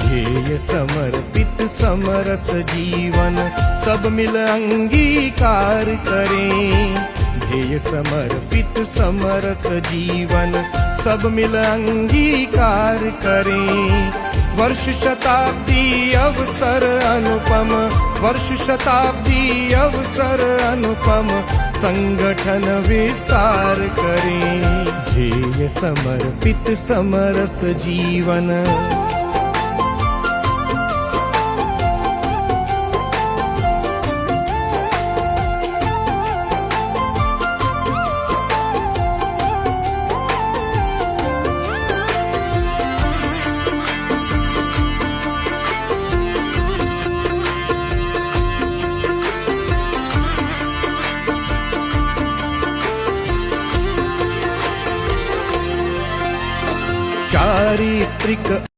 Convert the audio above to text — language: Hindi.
ध्येय समर्पित समरस जीवन सब मिल अंगीकार करें। ध्येय समर्पित समरस जीवन सब मिल अंगीकार करें। वर्ष शताब्दी अवसर अनुपम, वर्ष शताब्दी अवसर अनुपम, संगठन विस्तार करें। ध्येय समर्पित समरस जीवन। चारित्रिक